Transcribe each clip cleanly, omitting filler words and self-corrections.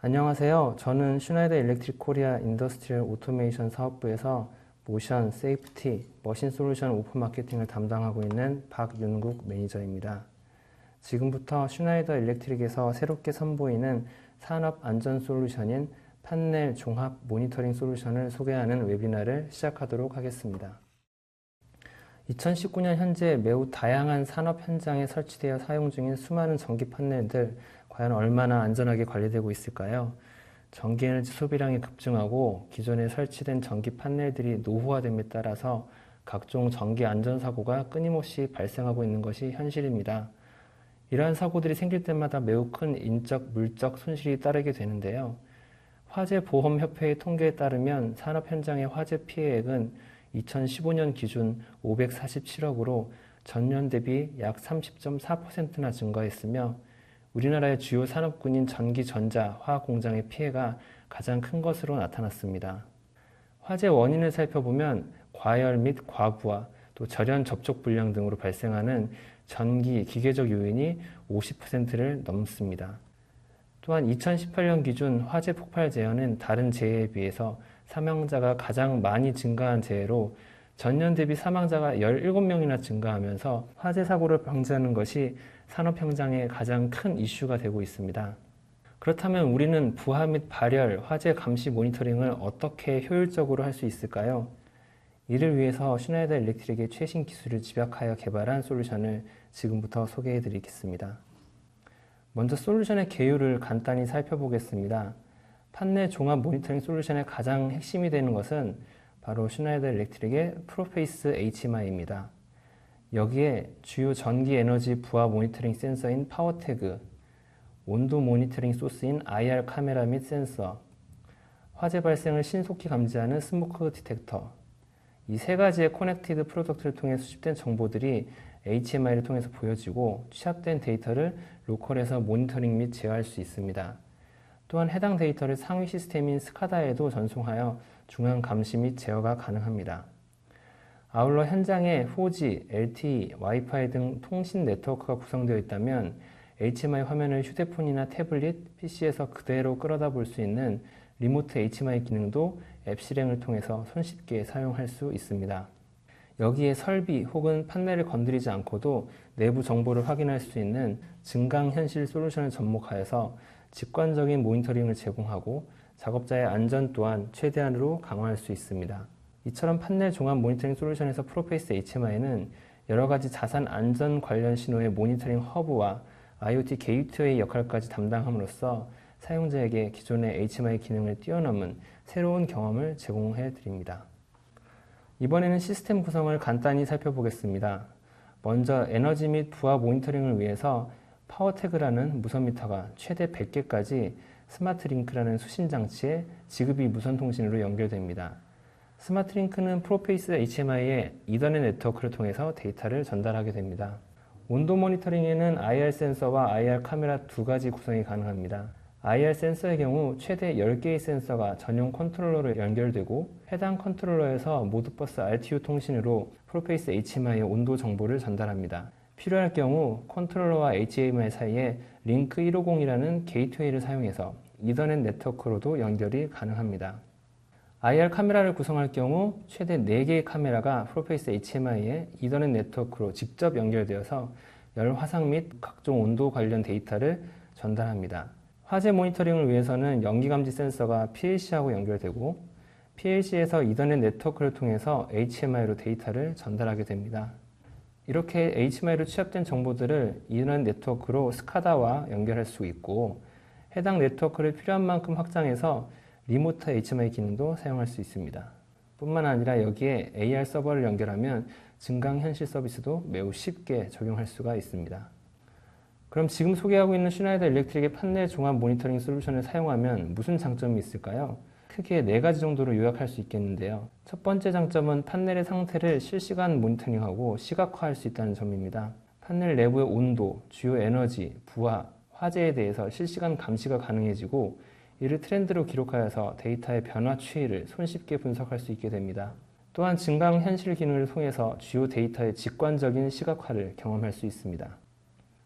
안녕하세요. 저는 슈나이더 일렉트릭 코리아 인더스트리얼 오토메이션 사업부에서 모션, 세이프티, 머신 솔루션 오픈 마케팅을 담당하고 있는 박윤국 매니저입니다. 지금부터 슈나이더 일렉트릭에서 새롭게 선보이는 산업 안전 솔루션인 판넬 종합 모니터링 솔루션을 소개하는 웨비나를 시작하도록 하겠습니다. 2019년 현재 매우 다양한 산업 현장에 설치되어 사용 중인 수많은 전기 판넬들, 과연 얼마나 안전하게 관리되고 있을까요? 전기에너지 소비량이 급증하고 기존에 설치된 전기 판넬들이 노후화됨에 따라서 각종 전기 안전사고가 끊임없이 발생하고 있는 것이 현실입니다. 이러한 사고들이 생길 때마다 매우 큰 인적, 물적 손실이 따르게 되는데요. 화재보험협회의 통계에 따르면 산업 현장의 화재 피해액은 2015년 기준 547억으로 전년 대비 약 30.4%나 증가했으며 우리나라의 주요 산업군인 전기, 전자, 화학 공장의 피해가 가장 큰 것으로 나타났습니다. 화재 원인을 살펴보면 과열 및 과부하, 또 절연 접촉 불량 등으로 발생하는 전기, 기계적 요인이 50%를 넘습니다. 또한 2018년 기준 화재 폭발 재해는 다른 재해에 비해서 사망자가 가장 많이 증가한 재해로 전년 대비 사망자가 17명이나 증가하면서 화재 사고를 방지하는 것이 산업 현장의 가장 큰 이슈가 되고 있습니다. 그렇다면 우리는 부하 및 발열, 화재 감시 모니터링을 어떻게 효율적으로 할 수 있을까요? 이를 위해서 슈나이더 일렉트릭의 최신 기술을 집약하여 개발한 솔루션을 지금부터 소개해 드리겠습니다. 먼저 솔루션의 개요를 간단히 살펴보겠습니다. 판넬 종합 모니터링 솔루션의 가장 핵심이 되는 것은 바로 슈나이더 일렉트릭의 프로페이스 HMI입니다. 여기에 주요 전기 에너지 부하 모니터링 센서인 파워태그, 온도 모니터링 소스인 IR 카메라 및 센서, 화재 발생을 신속히 감지하는 스모크 디텍터, 이 세 가지의 커넥티드 프로덕트를 통해 수집된 정보들이 HMI를 통해서 보여지고 취합된 데이터를 로컬에서 모니터링 및 제어할 수 있습니다. 또한 해당 데이터를 상위 시스템인 스카다에도 전송하여 중앙 감시 및 제어가 가능합니다. 아울러 현장에 4G, LTE, 와이파이 등 통신 네트워크가 구성되어 있다면 HMI 화면을 휴대폰이나 태블릿, PC에서 그대로 끌어다 볼 수 있는 리모트 HMI 기능도 앱 실행을 통해서 손쉽게 사용할 수 있습니다. 여기에 설비 혹은 판넬을 건드리지 않고도 내부 정보를 확인할 수 있는 증강현실 솔루션을 접목하여서 직관적인 모니터링을 제공하고 작업자의 안전 또한 최대한으로 강화할 수 있습니다. 이처럼 판넬 종합 모니터링 솔루션에서 프로페이스 HMI는 여러 가지 자산 안전 관련 신호의 모니터링 허브와 IoT 게이트웨이 역할까지 담당함으로써 사용자에게 기존의 HMI 기능을 뛰어넘은 새로운 경험을 제공해 드립니다. 이번에는 시스템 구성을 간단히 살펴보겠습니다. 먼저 에너지 및 부하 모니터링을 위해서 파워태그라는 무선미터가 최대 100개까지 스마트링크라는 수신장치에 지급이 무선통신으로 연결됩니다. 스마트링크는 프로페이스 HMI의 이더넷 네트워크를 통해서 데이터를 전달하게 됩니다. 온도 모니터링에는 IR 센서와 IR 카메라 두 가지 구성이 가능합니다. IR 센서의 경우 최대 10개의 센서가 전용 컨트롤러로 연결되고 해당 컨트롤러에서 모드버스 RTU 통신으로 프로페이스 HMI의 온도 정보를 전달합니다. 필요할 경우 컨트롤러와 HMI 사이에 링크 150이라는 게이트웨이를 사용해서 이더넷 네트워크로도 연결이 가능합니다. IR 카메라를 구성할 경우 최대 4개의 카메라가 프로페이스 HMI의 이더넷 네트워크로 직접 연결되어서 열 화상 및 각종 온도 관련 데이터를 전달합니다. 화재 모니터링을 위해서는 연기감지 센서가 PLC하고 연결되고 PLC에서 이더넷 네트워크를 통해서 HMI로 데이터를 전달하게 됩니다. 이렇게 HMI로 취합된 정보들을 이더넷 네트워크로 스카다와 연결할 수 있고 해당 네트워크를 필요한 만큼 확장해서 리모트 HMI 기능도 사용할 수 있습니다. 뿐만 아니라 여기에 AR 서버를 연결하면 증강현실 서비스도 매우 쉽게 적용할 수가 있습니다. 그럼 지금 소개하고 있는 슈나이더 일렉트릭의 판넬 종합 모니터링 솔루션을 사용하면 무슨 장점이 있을까요? 크게 4가지 정도로 요약할 수 있겠는데요. 첫 번째 장점은 판넬의 상태를 실시간 모니터링하고 시각화할 수 있다는 점입니다. 판넬 내부의 온도, 주요 에너지, 부하, 화재에 대해서 실시간 감시가 가능해지고 이를 트렌드로 기록하여서 데이터의 변화 추이를 손쉽게 분석할 수 있게 됩니다. 또한 증강현실 기능을 통해서 주요 데이터의 직관적인 시각화를 경험할 수 있습니다.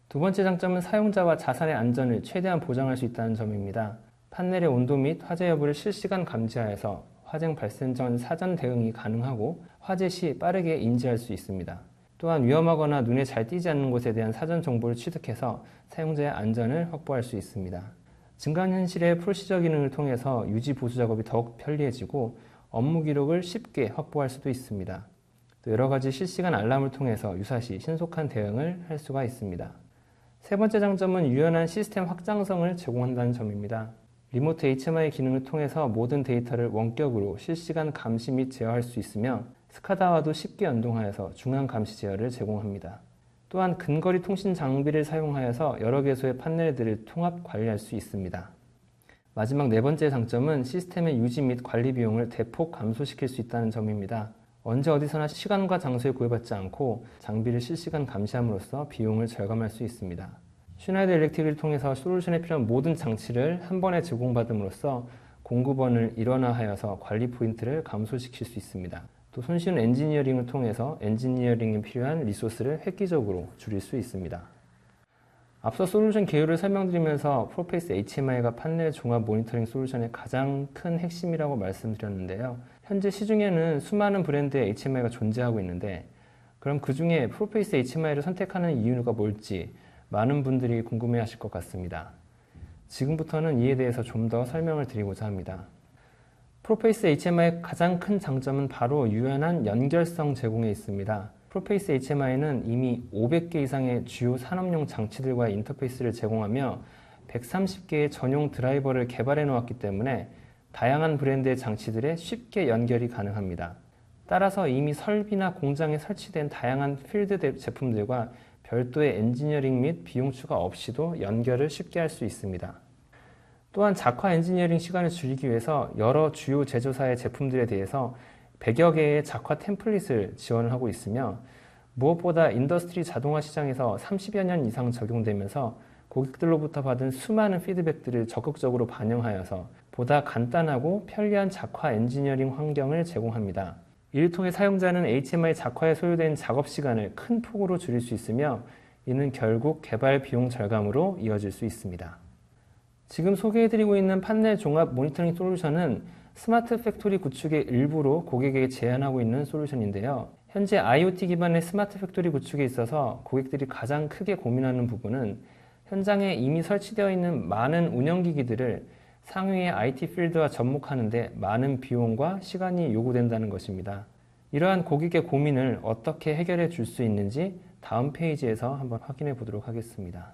두 번째 장점은 사용자와 자산의 안전을 최대한 보장할 수 있다는 점입니다. 판넬의 온도 및 화재 여부를 실시간 감지하여서 화재 발생 전 사전 대응이 가능하고 화재 시 빠르게 인지할 수 있습니다. 또한 위험하거나 눈에 잘 띄지 않는 곳에 대한 사전 정보를 취득해서 사용자의 안전을 확보할 수 있습니다. 증강현실의 프로시저 기능을 통해서 유지 보수 작업이 더욱 편리해지고 업무 기록을 쉽게 확보할 수도 있습니다. 또 여러 가지 실시간 알람을 통해서 유사시 신속한 대응을 할 수가 있습니다. 세 번째 장점은 유연한 시스템 확장성을 제공한다는 점입니다. 리모트 HMI 기능을 통해서 모든 데이터를 원격으로 실시간 감시 및 제어할 수 있으며 스카다와도 쉽게 연동하여서 중앙 감시 제어를 제공합니다. 또한 근거리 통신 장비를 사용하여서 여러 개소의 판넬들을 통합 관리할 수 있습니다. 마지막 네 번째 장점은 시스템의 유지 및 관리 비용을 대폭 감소시킬 수 있다는 점입니다. 언제 어디서나 시간과 장소에 구애받지 않고 장비를 실시간 감시함으로써 비용을 절감할 수 있습니다. 슈나이더 일렉트릭을 통해서 솔루션에 필요한 모든 장치를 한 번에 제공받음으로써 공급원을 일원화하여서 관리 포인트를 감소시킬 수 있습니다. 또 손쉬운 엔지니어링을 통해서 엔지니어링에 필요한 리소스를 획기적으로 줄일 수 있습니다. 앞서 솔루션 개요를 설명드리면서 프로페이스 HMI가 판넬 종합 모니터링 솔루션의 가장 큰 핵심이라고 말씀드렸는데요. 현재 시중에는 수많은 브랜드의 HMI가 존재하고 있는데 그럼 그 중에 프로페이스 HMI를 선택하는 이유가 뭘지 많은 분들이 궁금해하실 것 같습니다. 지금부터는 이에 대해서 좀 더 설명을 드리고자 합니다. 프로페이스 HMI의 가장 큰 장점은 바로 유연한 연결성 제공에 있습니다. 프로페이스 HMI는 이미 500개 이상의 주요 산업용 장치들과의 인터페이스를 제공하며 130개의 전용 드라이버를 개발해 놓았기 때문에 다양한 브랜드의 장치들에 쉽게 연결이 가능합니다. 따라서 이미 설비나 공장에 설치된 다양한 필드 제품들과 별도의 엔지니어링 및 비용 추가 없이도 연결을 쉽게 할 수 있습니다. 또한 작화 엔지니어링 시간을 줄이기 위해서 여러 주요 제조사의 제품들에 대해서 100여 개의 작화 템플릿을 지원을 하고 있으며 무엇보다 인더스트리 자동화 시장에서 30여 년 이상 적용되면서 고객들로부터 받은 수많은 피드백들을 적극적으로 반영하여서 보다 간단하고 편리한 작화 엔지니어링 환경을 제공합니다. 이를 통해 사용자는 HMI 작화에 소요된 작업 시간을 큰 폭으로 줄일 수 있으며 이는 결국 개발 비용 절감으로 이어질 수 있습니다. 지금 소개해드리고 있는 판넬 종합 모니터링 솔루션은 스마트 팩토리 구축의 일부로 고객에게 제안하고 있는 솔루션인데요. 현재 IoT 기반의 스마트 팩토리 구축에 있어서 고객들이 가장 크게 고민하는 부분은 현장에 이미 설치되어 있는 많은 운영기기들을 상위의 IT 필드와 접목하는 데 많은 비용과 시간이 요구된다는 것입니다. 이러한 고객의 고민을 어떻게 해결해 줄 수 있는지 다음 페이지에서 한번 확인해 보도록 하겠습니다.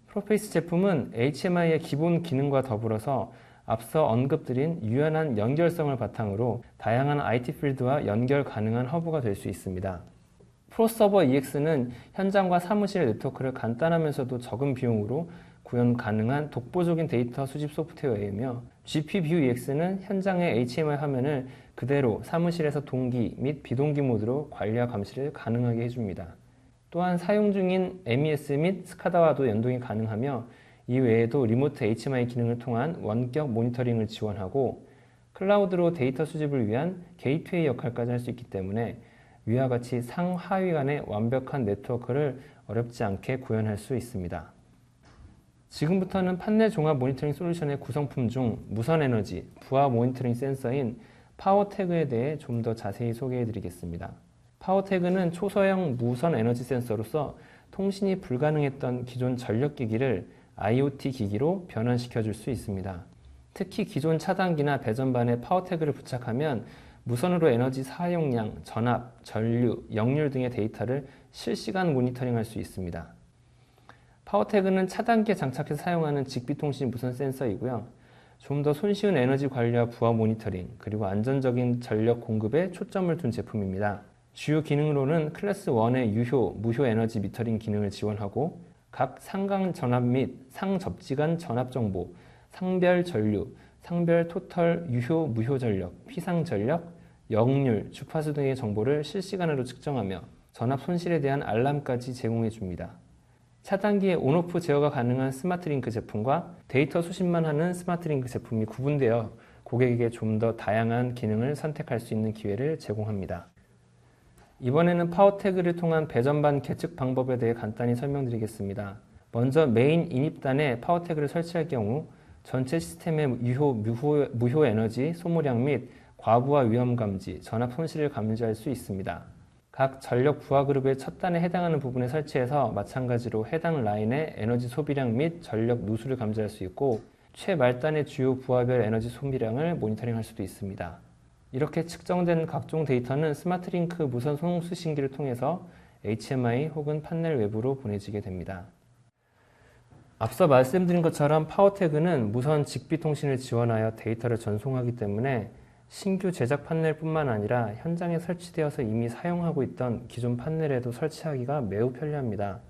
프로페이스 제품은 HMI의 기본 기능과 더불어서 앞서 언급드린 유연한 연결성을 바탕으로 다양한 IT 필드와 연결 가능한 허브가 될 수 있습니다. 프로서버 EX는 현장과 사무실 네트워크를 간단하면서도 적은 비용으로 구현 가능한 독보적인 데이터 수집 소프트웨어이며 GPView EX는 현장의 HMI 화면을 그대로 사무실에서 동기 및 비동기 모드로 관리와 감시를 가능하게 해줍니다. 또한 사용 중인 MES 및 스카다와도 연동이 가능하며 이 외에도 리모트 HMI 기능을 통한 원격 모니터링을 지원하고 클라우드로 데이터 수집을 위한 게이트웨이 역할까지 할 수 있기 때문에 위와 같이 상하위 간의 완벽한 네트워크를 어렵지 않게 구현할 수 있습니다. 지금부터는 판넬 종합 모니터링 솔루션의 구성품 중 무선 에너지, 부하 모니터링 센서인 파워태그에 대해 좀 더 자세히 소개해 드리겠습니다. 파워태그는 초소형 무선 에너지 센서로서 통신이 불가능했던 기존 전력기기를 IoT 기기로 변환시켜 줄 수 있습니다. 특히 기존 차단기나 배전반에 파워태그를 부착하면 무선으로 에너지 사용량, 전압, 전류, 역률 등의 데이터를 실시간 모니터링할 수 있습니다. 파워태그는 차단기에 장착해서 사용하는 직비통신 무선 센서이고요. 좀 더 손쉬운 에너지 관리와 부하 모니터링, 그리고 안전적인 전력 공급에 초점을 둔 제품입니다. 주요 기능으로는 클래스 1의 유효, 무효 에너지 미터링 기능을 지원하고 각 상강 전압 및 상접지간 전압 정보, 상별 전류, 상별 토털 유효, 무효 전력, 피상 전력, 역률, 주파수 등의 정보를 실시간으로 측정하며 전압 손실에 대한 알람까지 제공해 줍니다. 차단기의 온오프 제어가 가능한 스마트링크 제품과 데이터 수집만 하는 스마트링크 제품이 구분되어 고객에게 좀 더 다양한 기능을 선택할 수 있는 기회를 제공합니다. 이번에는 파워태그를 통한 배전반 계측 방법에 대해 간단히 설명드리겠습니다. 먼저 메인 인입단에 파워태그를 설치할 경우 전체 시스템의 무효 에너지 소모량 및 과부하 위험 감지, 전압 손실을 감지할 수 있습니다. 각 전력 부하 그룹의 첫 단에 해당하는 부분에 설치해서 마찬가지로 해당 라인의 에너지 소비량 및 전력 누수를 감지할 수 있고 최말단의 주요 부하별 에너지 소비량을 모니터링할 수도 있습니다. 이렇게 측정된 각종 데이터는 스마트링크 무선 송수신기를 통해서 HMI 혹은 판넬 외부로 보내지게 됩니다. 앞서 말씀드린 것처럼 파워태그는 무선 직비 통신을 지원하여 데이터를 전송하기 때문에 신규 제작 판넬뿐만 아니라 현장에 설치되어서 이미 사용하고 있던 기존 판넬에도 설치하기가 매우 편리합니다.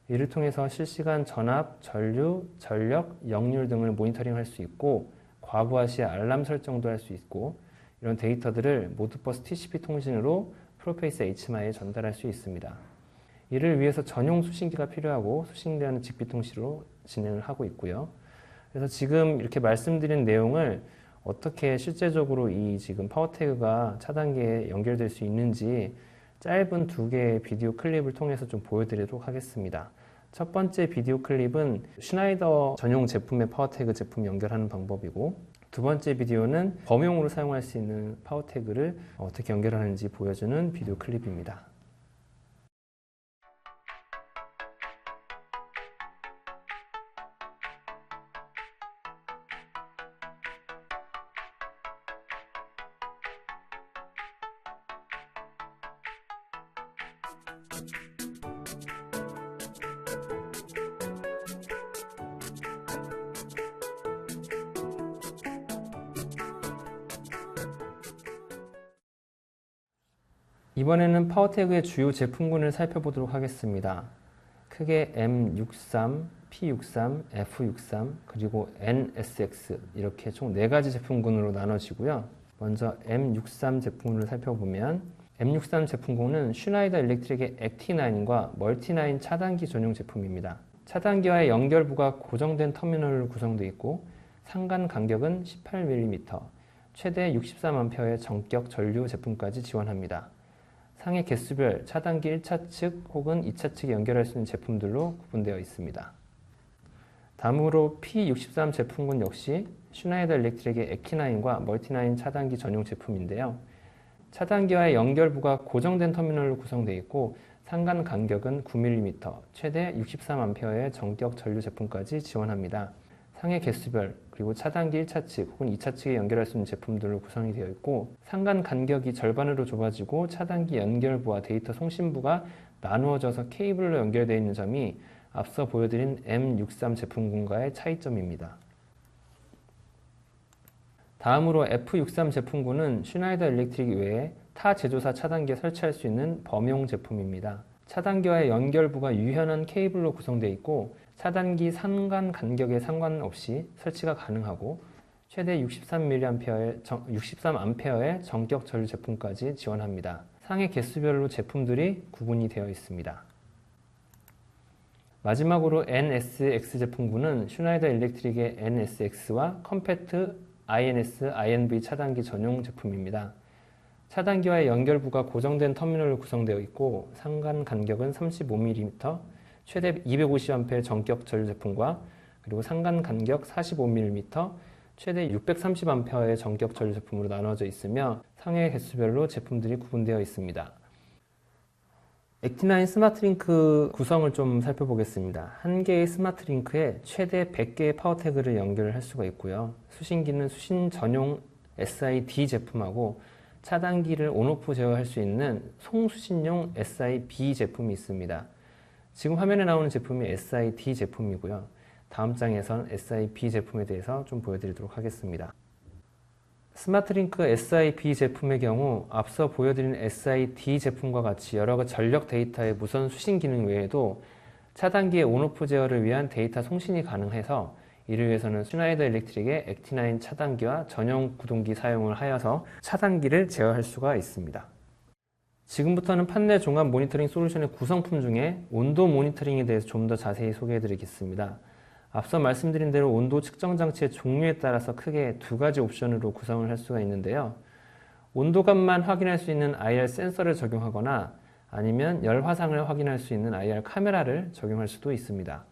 이를 통해서 실시간 전압, 전류, 전력, 역률 등을 모니터링할 수 있고 과부하 시에 알람 설정도 할 수 있고 이런 데이터들을 모드버스 TCP 통신으로 프로페이스 HMI에 전달할 수 있습니다. 이를 위해서 전용 수신기가 필요하고 수신되는 직비 통신으로 진행을 하고 있고요. 그래서 지금 이렇게 말씀드린 내용을 어떻게 실제적으로 이 지금 파워태그가 차단기에 연결될 수 있는지 짧은 2개의 비디오 클립을 통해서 좀 보여드리도록 하겠습니다. 첫 번째 비디오 클립은 슈나이더 전용 제품의 파워태그 제품 연결하는 방법이고 두 번째 비디오는 범용으로 사용할 수 있는 파워태그를 어떻게 연결하는지 보여주는 비디오 클립입니다. 이번에는 파워태그의 주요 제품군을 살펴보도록 하겠습니다. 크게 M63, P63, F63, 그리고 NSX 이렇게 총 4가지 제품군으로 나눠지고요. 먼저 M63 제품군을 살펴보면 M63 제품군은 슈나이더 일렉트릭의 액티9과 멀티9 차단기 전용 제품입니다. 차단기와의 연결부가 고정된 터미널로 구성되어 있고 상간 간격은 18mm, 최대 63A의 전격 전류 제품까지 지원합니다. 상해 개수별 차단기 1차 측 혹은 2차 측에 연결할 수 있는 제품들로 구분되어 있습니다. 다음으로 P63 제품군 역시 슈나이더 일렉트릭의 액티9과 멀티9 차단기 전용 제품인데요. 차단기와의 연결부가 고정된 터미널로 구성되어 있고 상간 간격은 9mm, 최대 63A의 전격 전류 제품까지 지원합니다. 상해 개수별 그리고 차단기 1차 측 혹은 2차 측에 연결할 수 있는 제품들로 구성이 되어 있고 상간 간격이 절반으로 좁아지고 차단기 연결부와 데이터 송신부가 나누어져서 케이블로 연결되어 있는 점이 앞서 보여드린 M63 제품군과의 차이점입니다. 다음으로 F63 제품군은 슈나이더 일렉트릭 외에 타 제조사 차단기에 설치할 수 있는 범용 제품입니다. 차단기와의 연결부가 유연한 케이블로 구성되어 있고 차단기 상간 간격에 상관없이 설치가 가능하고 최대 63A의 전격 전류 제품까지 지원합니다. 상해 개수별로 제품들이 구분이 되어 있습니다. 마지막으로 NSX 제품군은 슈나이더 일렉트릭의 NSX와 컴패트 INS, INV 차단기 전용 제품입니다. 차단기와의 연결부가 고정된 터미널로 구성되어 있고 상간 간격은 35mm, 최대 250A의 전격 전류 제품과 그리고 상간 간격 45mm, 최대 630A의 전격 전류 제품으로 나눠져 있으며 상해 개수별로 제품들이 구분되어 있습니다. 액티9 스마트링크 구성을 좀 살펴보겠습니다. 한 개의 스마트링크에 최대 100개의 파워태그를 연결할 수가 있고요. 수신기는 수신 전용 SID 제품하고 차단기를 온오프 제어할 수 있는 송수신용 SIB 제품이 있습니다. 지금 화면에 나오는 제품이 SID 제품이고요. 다음 장에선 SIB 제품에 대해서 좀 보여드리도록 하겠습니다. 스마트링크 SIB 제품의 경우 앞서 보여드린 SID 제품과 같이 여러 전력 데이터의 무선 수신 기능 외에도 차단기의 온오프 제어를 위한 데이터 송신이 가능해서 이를 위해서는 슈나이더 일렉트릭의 액티9 차단기와 전용 구동기 사용을 하여서 차단기를 제어할 수가 있습니다. 지금부터는 판넬 종합 모니터링 솔루션의 구성품 중에 온도 모니터링에 대해서 좀 더 자세히 소개해 드리겠습니다. 앞서 말씀드린 대로 온도 측정 장치의 종류에 따라서 크게 2가지 옵션으로 구성을 할 수가 있는데요. 온도값만 확인할 수 있는 IR 센서를 적용하거나 아니면 열 화상을 확인할 수 있는 IR 카메라를 적용할 수도 있습니다.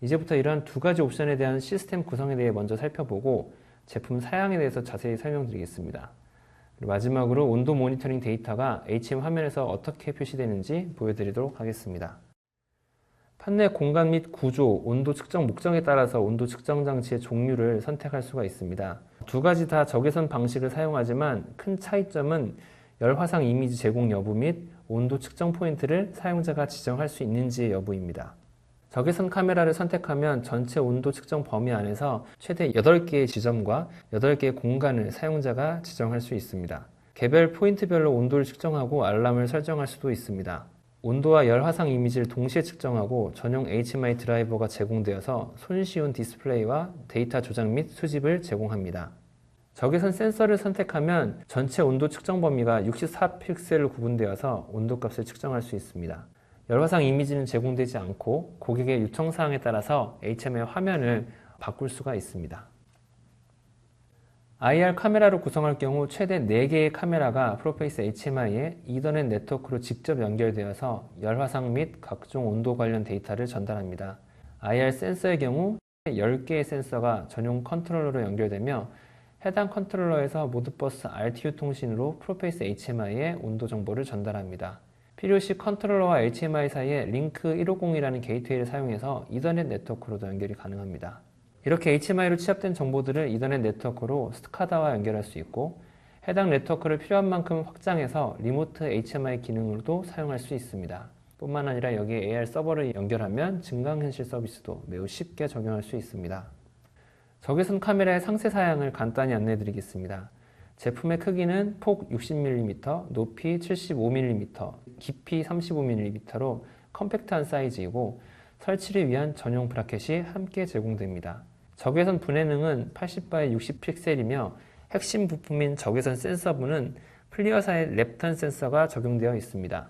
이제부터 이러한 두 가지 옵션에 대한 시스템 구성에 대해 먼저 살펴보고 제품 사양에 대해서 자세히 설명드리겠습니다. 그리고 마지막으로 온도 모니터링 데이터가 HM 화면에서 어떻게 표시되는지 보여드리도록 하겠습니다. 판넬 공간 및 구조, 온도 측정 목적에 따라서 온도 측정 장치의 종류를 선택할 수가 있습니다. 두 가지 다 적외선 방식을 사용하지만 큰 차이점은 열화상 이미지 제공 여부 및 온도 측정 포인트를 사용자가 지정할 수 있는지의 여부입니다. 적외선 카메라를 선택하면 전체 온도 측정 범위 안에서 최대 8개의 지점과 8개의 공간을 사용자가 지정할 수 있습니다. 개별 포인트별로 온도를 측정하고 알람을 설정할 수도 있습니다. 온도와 열 화상 이미지를 동시에 측정하고 전용 HMI 드라이버가 제공되어서 손쉬운 디스플레이와 데이터 조작 및 수집을 제공합니다. 적외선 센서를 선택하면 전체 온도 측정 범위가 64픽셀로 구분되어서 온도값을 측정할 수 있습니다. 열화상 이미지는 제공되지 않고 고객의 요청사항에 따라서 HMI 화면을 바꿀 수가 있습니다. IR 카메라로 구성할 경우 최대 4개의 카메라가 프로페이스 HMI에 이더넷 네트워크로 직접 연결되어서 열화상 및 각종 온도 관련 데이터를 전달합니다. IR 센서의 경우 10개의 센서가 전용 컨트롤러로 연결되며 해당 컨트롤러에서 모드버스 RTU 통신으로 프로페이스 HMI에 온도 정보를 전달합니다. 필요시 컨트롤러와 HMI 사이에 링크 150이라는 게이트웨이를 사용해서 이더넷 네트워크로도 연결이 가능합니다. 이렇게 HMI로 취합된 정보들을 이더넷 네트워크로 스카다와 연결할 수 있고 해당 네트워크를 필요한 만큼 확장해서 리모트 HMI 기능으로도 사용할 수 있습니다. 뿐만 아니라 여기에 AR 서버를 연결하면 증강현실 서비스도 매우 쉽게 적용할 수 있습니다. 적외선 카메라의 상세 사양을 간단히 안내해 드리겠습니다. 제품의 크기는 폭 60mm, 높이 75mm, 깊이 35mm로 컴팩트한 사이즈이고 설치를 위한 전용 브라켓이 함께 제공됩니다. 적외선 분해능은 80x 60픽셀이며 핵심 부품인 적외선 센서부는 플리어사의 랩턴 센서가 적용되어 있습니다.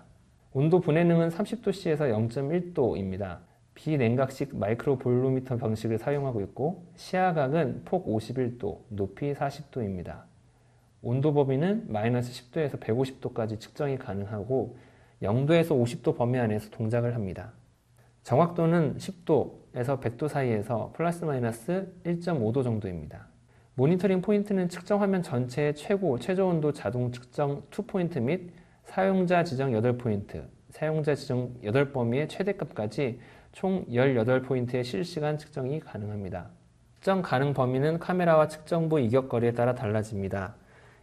온도 분해능은 30도씨에서 0.1도입니다. 비냉각식 마이크로 볼로미터 방식을 사용하고 있고 시야각은 폭 51도, 높이 40도입니다. 온도 범위는 마이너스 10도에서 150도까지 측정이 가능하고 0도에서 50도 범위 안에서 동작을 합니다. 정확도는 10도에서 100도 사이에서 플러스 마이너스 1.5도 정도입니다. 모니터링 포인트는 측정 화면 전체의 최저 온도 자동 측정 2포인트 및 사용자 지정 8포인트, 사용자 지정 8범위의 최대값까지 총 18포인트의 실시간 측정이 가능합니다. 측정 가능 범위는 카메라와 측정부 이격거리에 따라 달라집니다.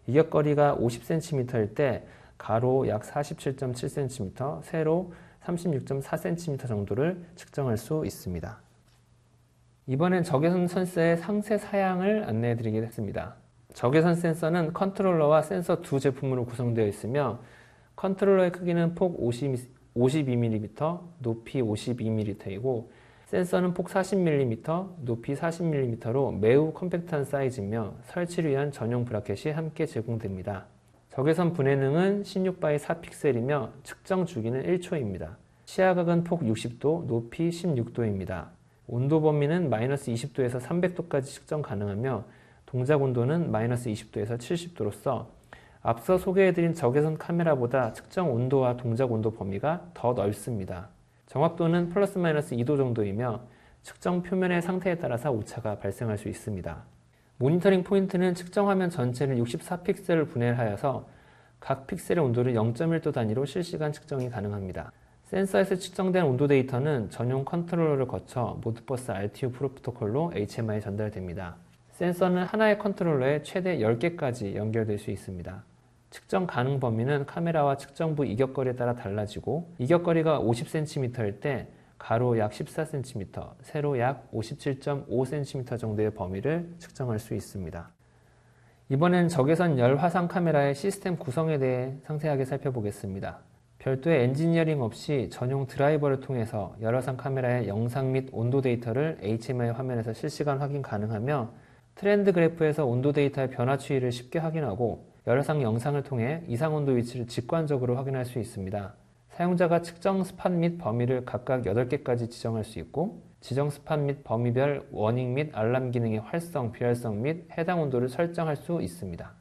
이격거리가 50cm일 때 가로 약 47.7cm, 세로 36.4cm 정도를 측정할 수 있습니다. 이번엔 적외선 센서의 상세 사양을 안내해 드리겠습니다. 적외선 센서는 컨트롤러와 센서 두 제품으로 구성되어 있으며 컨트롤러의 크기는 폭 52mm, 높이 52mm이고 센서는 폭 40mm, 높이 40mm로 매우 컴팩트한 사이즈이며 설치를 위한 전용 브라켓이 함께 제공됩니다. 적외선 분해능은 16x 4픽셀이며 측정 주기는 1초입니다. 시야각은 폭 60도, 높이 16도입니다. 온도 범위는 마이너스 20도에서 300도까지 측정 가능하며 동작 온도는 마이너스 20도에서 70도로서 앞서 소개해드린 적외선 카메라보다 측정 온도와 동작 온도 범위가 더 넓습니다. 정확도는 플러스 마이너스 2도 정도이며 측정 표면의 상태에 따라서 오차가 발생할 수 있습니다. 모니터링 포인트는 측정 화면 전체를 64픽셀을 분해하여서 각 픽셀의 온도를 0.1도 단위로 실시간 측정이 가능합니다. 센서에서 측정된 온도 데이터는 전용 컨트롤러를 거쳐 모드버스 RTU 프로토콜로 HMI에 전달됩니다. 센서는 하나의 컨트롤러에 최대 10개까지 연결될 수 있습니다. 측정 가능 범위는 카메라와 측정부 이격거리에 따라 달라지고 이격거리가 50cm일 때 가로 약 14cm, 세로 약 57.5cm 정도의 범위를 측정할 수 있습니다. 이번엔 적외선 열 화상 카메라의 시스템 구성에 대해 상세하게 살펴보겠습니다. 별도의 엔지니어링 없이 전용 드라이버를 통해서 열화상 카메라의 영상 및 온도 데이터를 HMI 화면에서 실시간 확인 가능하며 트렌드 그래프에서 온도 데이터의 변화 추이를 쉽게 확인하고 열화상 영상을 통해 이상 온도 위치를 직관적으로 확인할 수 있습니다. 사용자가 측정 스팟 및 범위를 각각 8개까지 지정할 수 있고 지정 스팟 및 범위별 워닝 및 알람 기능의 활성, 비활성 및 해당 온도를 설정할 수 있습니다.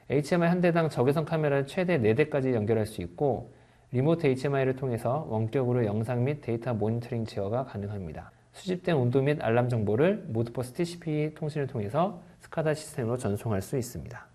HMI 한 대당 적외선 카메라를 최대 4대까지 연결할 수 있고 리모트 HMI를 통해서 원격으로 영상 및 데이터 모니터링 제어가 가능합니다. 수집된 온도 및 알람 정보를 모드버스 TCP 통신을 통해서 스카다 시스템으로 전송할 수 있습니다.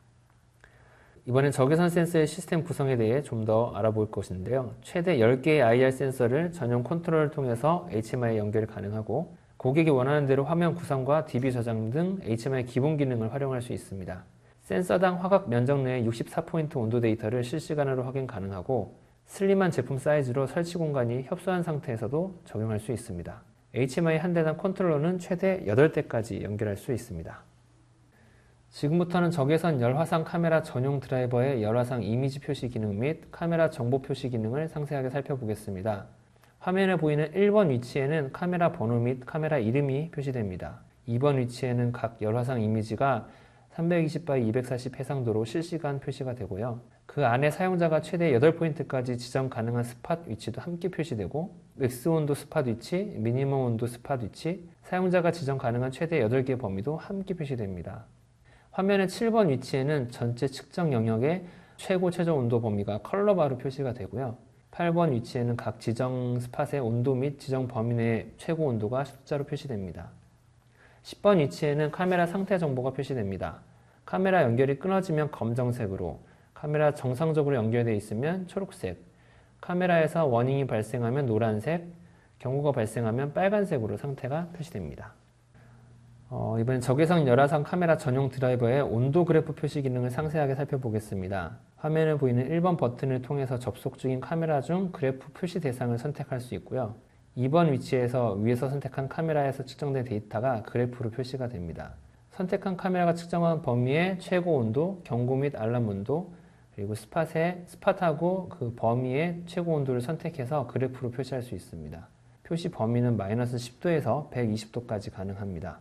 이번엔 적외선 센서의 시스템 구성에 대해 좀 더 알아볼 것인데요. 최대 10개의 IR 센서를 전용 컨트롤을 통해서 HMI 연결이 가능하고 고객이 원하는 대로 화면 구성과 DB 저장 등 HMI 기본 기능을 활용할 수 있습니다. 센서당 화각 면적 내의 64포인트 온도 데이터를 실시간으로 확인 가능하고 슬림한 제품 사이즈로 설치 공간이 협소한 상태에서도 적용할 수 있습니다. HMI 한 대당 컨트롤러는 최대 8대까지 연결할 수 있습니다. 지금부터는 적외선 열화상 카메라 전용 드라이버의 열화상 이미지 표시 기능 및 카메라 정보 표시 기능을 상세하게 살펴보겠습니다. 화면에 보이는 1번 위치에는 카메라 번호 및 카메라 이름이 표시됩니다. 2번 위치에는 각 열화상 이미지가 320x 240 해상도로 실시간 표시가 되고요. 그 안에 사용자가 최대 8포인트까지 지정 가능한 스팟 위치도 함께 표시되고 맥스 온도 스팟 위치, 미니멈 온도 스팟 위치, 사용자가 지정 가능한 최대 8개 범위도 함께 표시됩니다. 화면의 7번 위치에는 전체 측정 영역의 최고 최저 온도 범위가 컬러바로 표시가 되고요. 8번 위치에는 각 지정 스팟의 온도 및 지정 범위 내의 최고 온도가 숫자로 표시됩니다. 10번 위치에는 카메라 상태 정보가 표시됩니다. 카메라 연결이 끊어지면 검정색으로, 카메라 정상적으로 연결되어 있으면 초록색, 카메라에서 워닝이 발생하면 노란색, 경고가 발생하면 빨간색으로 상태가 표시됩니다. 이번엔 적외선 열화상 카메라 전용 드라이버의 온도 그래프 표시 기능을 상세하게 살펴보겠습니다. 화면에 보이는 1번 버튼을 통해서 접속 중인 카메라 중 그래프 표시 대상을 선택할 수 있고요. 2번 위치에서 위에서 선택한 카메라에서 측정된 데이터가 그래프로 표시가 됩니다. 선택한 카메라가 측정한 범위의 최고 온도, 경고 및 알람 온도, 그리고 스팟하고 그 범위의 최고 온도를 선택해서 그래프로 표시할 수 있습니다. 표시 범위는 마이너스 10도에서 120도까지 가능합니다.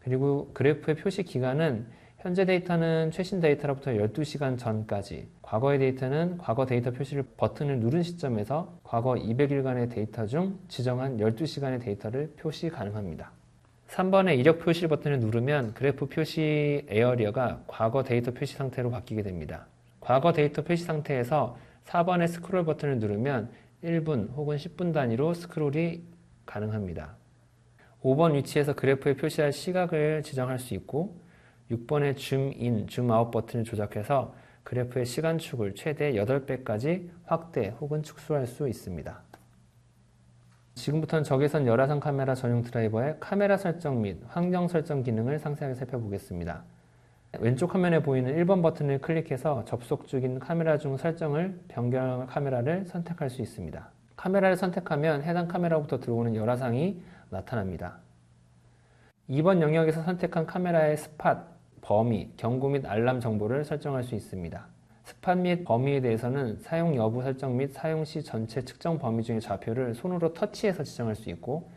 그리고 그래프의 표시 기간은 현재 데이터는 최신 데이터로부터 12시간 전까지, 과거의 데이터는 과거 데이터 표시를 버튼을 누른 시점에서 과거 200일간의 데이터 중 지정한 12시간의 데이터를 표시 가능합니다. 3번의 이력 표시 버튼을 누르면 그래프 표시 에어리어가 과거 데이터 표시 상태로 바뀌게 됩니다. 과거 데이터 표시 상태에서 4번의 스크롤 버튼을 누르면 1분 혹은 10분 단위로 스크롤이 가능합니다. 5번 위치에서 그래프에 표시할 시각을 지정할 수 있고 6번의 줌인, 줌아웃 버튼을 조작해서 그래프의 시간축을 최대 8배까지 확대 혹은 축소할 수 있습니다. 지금부터는 적외선 열화상 카메라 전용 드라이버의 카메라 설정 및 환경 설정 기능을 상세하게 살펴보겠습니다. 왼쪽 화면에 보이는 1번 버튼을 클릭해서 접속 중인 카메라 중 설정을 변경할 카메라를 선택할 수 있습니다. 카메라를 선택하면 해당 카메라부터 들어오는 열화상이 나타납니다. 2번 영역에서 선택한 카메라의 스팟, 범위, 경고 및 알람 정보를 설정할 수 있습니다. 스팟 및 범위에 대해서는 사용 여부 설정 및 사용 시 전체 측정 범위 중의 좌표를 손으로 터치해서 지정할 수 있고,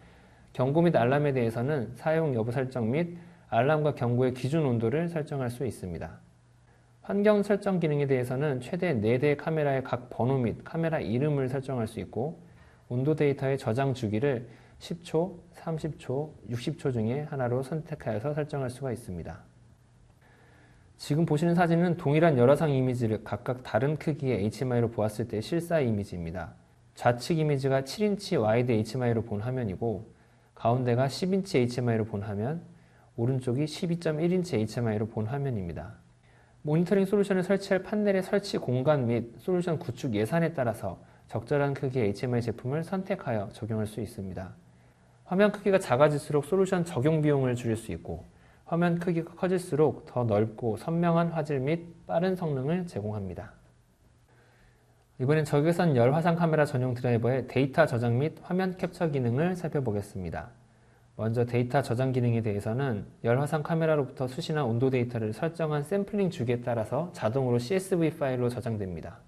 경고 및 알람에 대해서는 사용 여부 설정 및 알람과 경고의 기준 온도를 설정할 수 있습니다. 환경 설정 기능에 대해서는 최대 4대의 카메라의 각 번호 및 카메라 이름을 설정할 수 있고, 온도 데이터의 저장 주기를 10초, 30초, 60초 중에 하나로 선택하여서 설정할 수가 있습니다. 지금 보시는 사진은 동일한 열화상 이미지를 각각 다른 크기의 HMI로 보았을 때 실사 이미지입니다. 좌측 이미지가 7인치 와이드 HMI로 본 화면이고 가운데가 10인치 HMI로 본 화면, 오른쪽이 12.1인치 HMI로 본 화면입니다. 모니터링 솔루션을 설치할 판넬의 설치 공간 및 솔루션 구축 예산에 따라서 적절한 크기의 HMI 제품을 선택하여 적용할 수 있습니다. 화면 크기가 작아질수록 솔루션 적용 비용을 줄일 수 있고, 화면 크기가 커질수록 더 넓고 선명한 화질 및 빠른 성능을 제공합니다. 이번엔 적외선 열화상 카메라 전용 드라이버의 데이터 저장 및 화면 캡처 기능을 살펴보겠습니다. 먼저 데이터 저장 기능에 대해서는 열화상 카메라로부터 수신한 온도 데이터를 설정한 샘플링 주기에 따라서 자동으로 CSV 파일로 저장됩니다.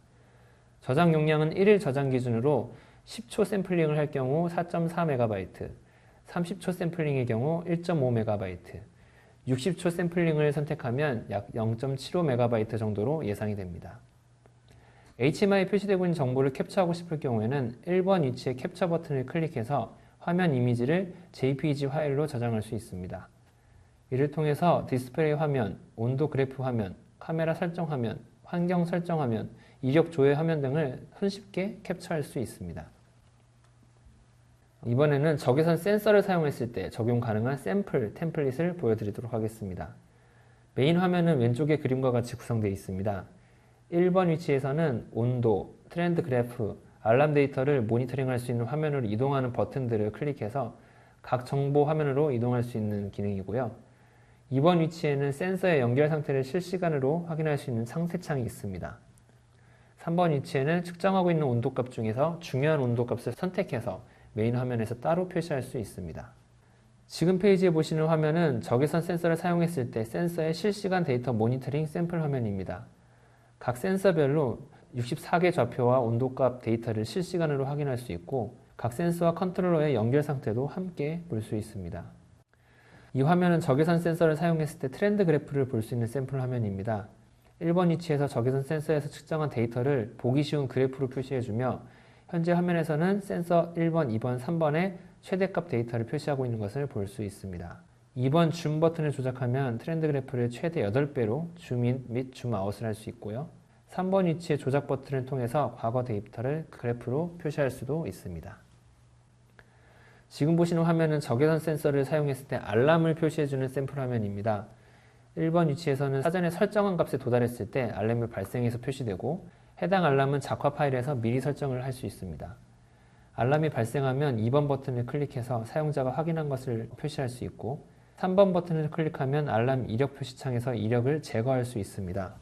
저장 용량은 1일 저장 기준으로 10초 샘플링을 할 경우 4.4MB, 30초 샘플링의 경우 1.5MB, 60초 샘플링을 선택하면 약 0.75MB 정도로 예상이 됩니다. HMI에 표시되고 있는 정보를 캡처하고 싶을 경우에는 1번 위치의 캡처 버튼을 클릭해서 화면 이미지를 JPG 파일로 저장할 수 있습니다. 이를 통해서 디스플레이 화면, 온도 그래프 화면, 카메라 설정 화면, 환경 설정 화면, 이력 조회 화면 등을 손쉽게 캡처할 수 있습니다. 이번에는 적외선 센서를 사용했을 때 적용 가능한 샘플 템플릿을 보여드리도록 하겠습니다. 메인 화면은 왼쪽의 그림과 같이 구성되어 있습니다. 1번 위치에서는 온도, 트렌드 그래프, 알람 데이터를 모니터링할 수 있는 화면으로 이동하는 버튼들을 클릭해서 각 정보 화면으로 이동할 수 있는 기능이고요. 2번 위치에는 센서의 연결 상태를 실시간으로 확인할 수 있는 상세창이 있습니다. 3번 위치에는 측정하고 있는 온도값 중에서 중요한 온도값을 선택해서 메인 화면에서 따로 표시할 수 있습니다. 지금 페이지에 보시는 화면은 적외선 센서를 사용했을 때 센서의 실시간 데이터 모니터링 샘플 화면입니다. 각 센서별로 64개 좌표와 온도값 데이터를 실시간으로 확인할 수 있고 각 센서와 컨트롤러의 연결 상태도 함께 볼 수 있습니다. 이 화면은 적외선 센서를 사용했을 때 트렌드 그래프를 볼 수 있는 샘플 화면입니다. 1번 위치에서 적외선 센서에서 측정한 데이터를 보기 쉬운 그래프로 표시해주며 현재 화면에서는 센서 1번, 2번, 3번의 최대값 데이터를 표시하고 있는 것을 볼 수 있습니다. 2번 줌 버튼을 조작하면 트렌드 그래프를 최대 8배로 줌인 및 줌아웃을 할 수 있고요. 3번 위치의 조작 버튼을 통해서 과거 데이터를 그래프로 표시할 수도 있습니다. 지금 보시는 화면은 적외선 센서를 사용했을 때 알람을 표시해주는 샘플 화면입니다. 1번 위치에서는 사전에 설정한 값에 도달했을 때 알람이 발생해서 표시되고 해당 알람은 작화 파일에서 미리 설정을 할 수 있습니다. 알람이 발생하면 2번 버튼을 클릭해서 사용자가 확인한 것을 표시할 수 있고 3번 버튼을 클릭하면 알람 이력 표시창에서 이력을 제거할 수 있습니다.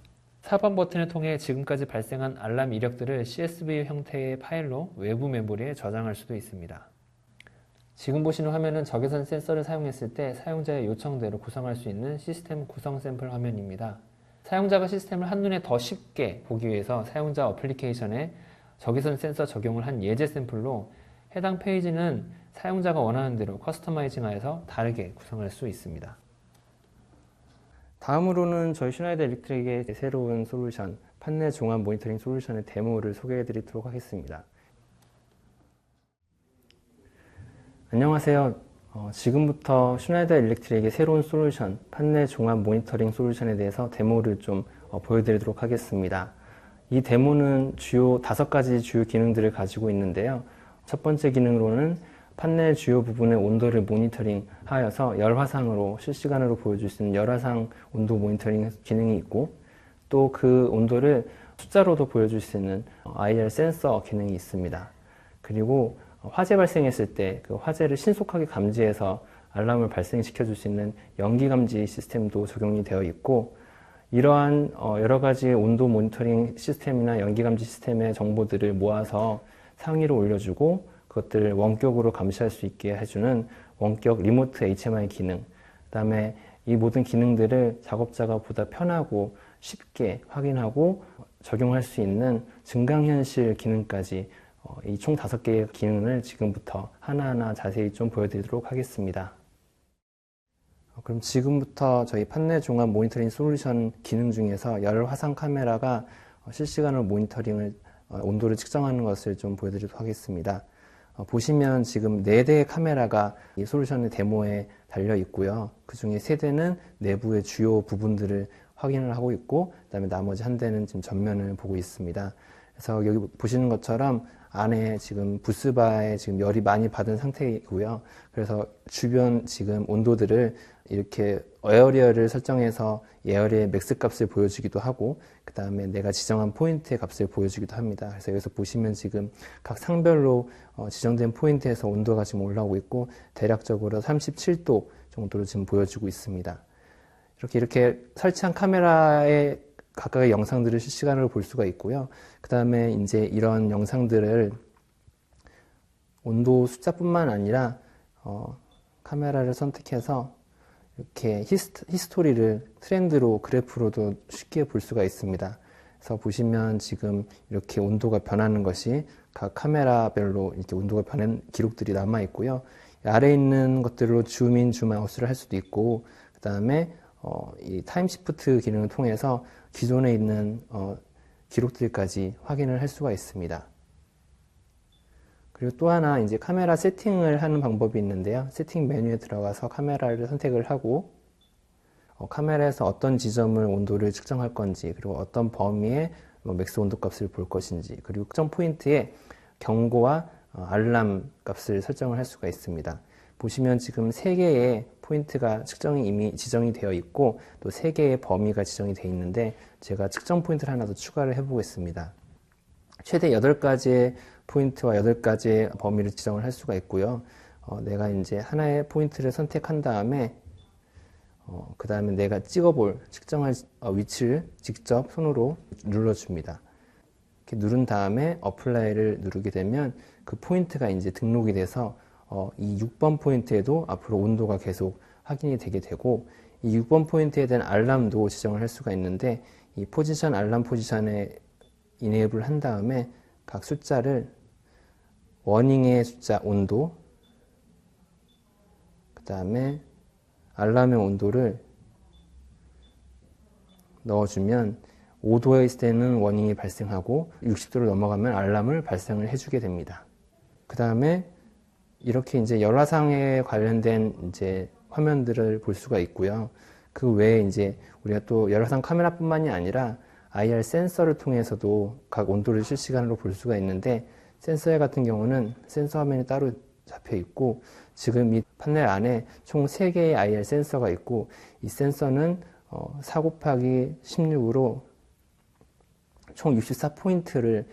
4번 버튼을 통해 지금까지 발생한 알람 이력들을 CSV 형태의 파일로 외부 메모리에 저장할 수도 있습니다. 지금 보시는 화면은 적외선 센서를 사용했을 때 사용자의 요청대로 구성할 수 있는 시스템 구성 샘플 화면입니다. 사용자가 시스템을 한눈에 더 쉽게 보기 위해서 사용자 어플리케이션에 적외선 센서 적용을 한 예제 샘플로 해당 페이지는 사용자가 원하는 대로 커스터마이징하여서 다르게 구성할 수 있습니다. 다음으로는 저희 슈나이더 일렉트릭의 새로운 솔루션, 판넬 종합 모니터링 솔루션의 데모를 소개해 드리도록 하겠습니다. 안녕하세요. 지금부터 슈나이더 일렉트릭의 새로운 솔루션, 판넬 종합 모니터링 솔루션에 대해서 데모를 좀 보여드리도록 하겠습니다. 이 데모는 주요 5가지 주요 기능들을 가지고 있는데요. 첫 번째 기능으로는 판넬 주요 부분의 온도를 모니터링 하여서 열화상으로 실시간으로 보여줄 수 있는 열화상 온도 모니터링 기능이 있고 또 그 온도를 숫자로도 보여줄 수 있는 IR 센서 기능이 있습니다. 그리고 화재 발생했을 때 그 화재를 신속하게 감지해서 알람을 발생시켜 줄 수 있는 연기 감지 시스템도 적용이 되어 있고 이러한 여러 가지 온도 모니터링 시스템이나 연기 감지 시스템의 정보들을 모아서 상위로 올려주고 그것들을 원격으로 감시할 수 있게 해주는 원격 리모트 HMI 기능, 그 다음에 이 모든 기능들을 작업자가 보다 편하고 쉽게 확인하고 적용할 수 있는 증강현실 기능까지 이 총 5개의 기능을 지금부터 하나하나 자세히 좀 보여드리도록 하겠습니다. 그럼 지금부터 저희 판넬 종합 모니터링 솔루션 기능 중에서 열 화상 카메라가 실시간으로 모니터링을 온도를 측정하는 것을 좀 보여드리도록 하겠습니다. 보시면 지금 4대의 카메라가 이 솔루션의 데모에 달려 있고요. 그 중에 3대는 내부의 주요 부분들을 확인을 하고 있고 그다음에 나머지 1대는 지금 전면을 보고 있습니다. 그래서 여기 보시는 것처럼 안에 지금 부스바에 지금 열이 많이 받은 상태이고요. 그래서 주변 지금 온도들을 이렇게 에어리어를 설정해서 에어리어의 맥스 값을 보여주기도 하고 그 다음에 내가 지정한 포인트의 값을 보여주기도 합니다. 그래서 여기서 보시면 지금 각 상별로 지정된 포인트에서 온도가 지금 올라오고 있고 대략적으로 37도 정도로 지금 보여주고 있습니다. 이렇게 설치한 카메라의 각각의 영상들을 실시간으로 볼 수가 있고요. 그 다음에 이제 이런 영상들을 온도 숫자뿐만 아니라 카메라를 선택해서 이렇게 히스토리를 트렌드로 그래프로도 쉽게 볼 수가 있습니다. 그래서 보시면 지금 이렇게 온도가 변하는 것이 각 카메라별로 이렇게 온도가 변한 기록들이 남아 있고요. 아래에 있는 것들로 줌인, 줌아웃을 할 수도 있고 그 다음에 이 타임 시프트 기능을 통해서 기존에 있는 기록들까지 확인을 할 수가 있습니다. 그리고 또 하나 이제 카메라 세팅을 하는 방법이 있는데요. 세팅 메뉴에 들어가서 카메라를 선택을 하고 카메라에서 어떤 지점을 온도를 측정할 건지 그리고 어떤 범위의 맥스 온도 값을 볼 것인지 그리고 특정 포인트에 경고와 알람 값을 설정을 할 수가 있습니다. 보시면 지금 3개의 포인트가 측정이 이미 지정이 되어 있고 또 3개의 범위가 지정이 되어 있는데 제가 측정 포인트를 하나 더 추가를 해 보겠습니다. 최대 8가지의 포인트와 8가지의 범위를 지정을 할 수가 있고요. 내가 이제 하나의 포인트를 선택한 다음에 그 다음에 내가 찍어볼 측정할 위치를 직접 손으로 눌러줍니다. 이렇게 누른 다음에 어플라이를 누르게 되면 그 포인트가 이제 등록이 돼서 이 6번 포인트에도 앞으로 온도가 계속 확인이 되게 되고 이 6번 포인트에 대한 알람도 지정을 할 수가 있는데 이 포지션 알람 포지션에 이네이블 한 다음에 각 숫자를 워닝의 숫자 온도 그 다음에 알람의 온도를 넣어주면 5도에 있을 때는 워닝이 발생하고 60도를 넘어가면 알람을 발생을 해주게 됩니다. 그 다음에 이렇게 이제 열화상에 관련된 이제 화면들을 볼 수가 있고요. 그 외에 이제 우리가 또 열화상 카메라뿐만이 아니라 IR 센서를 통해서도 각 온도를 실시간으로 볼 수가 있는데 센서 같은 경우는 센서 화면이 따로 잡혀 있고 지금 이 판넬 안에 총 3개의 IR 센서가 있고 이 센서는 4 곱하기 16으로 총 64포인트를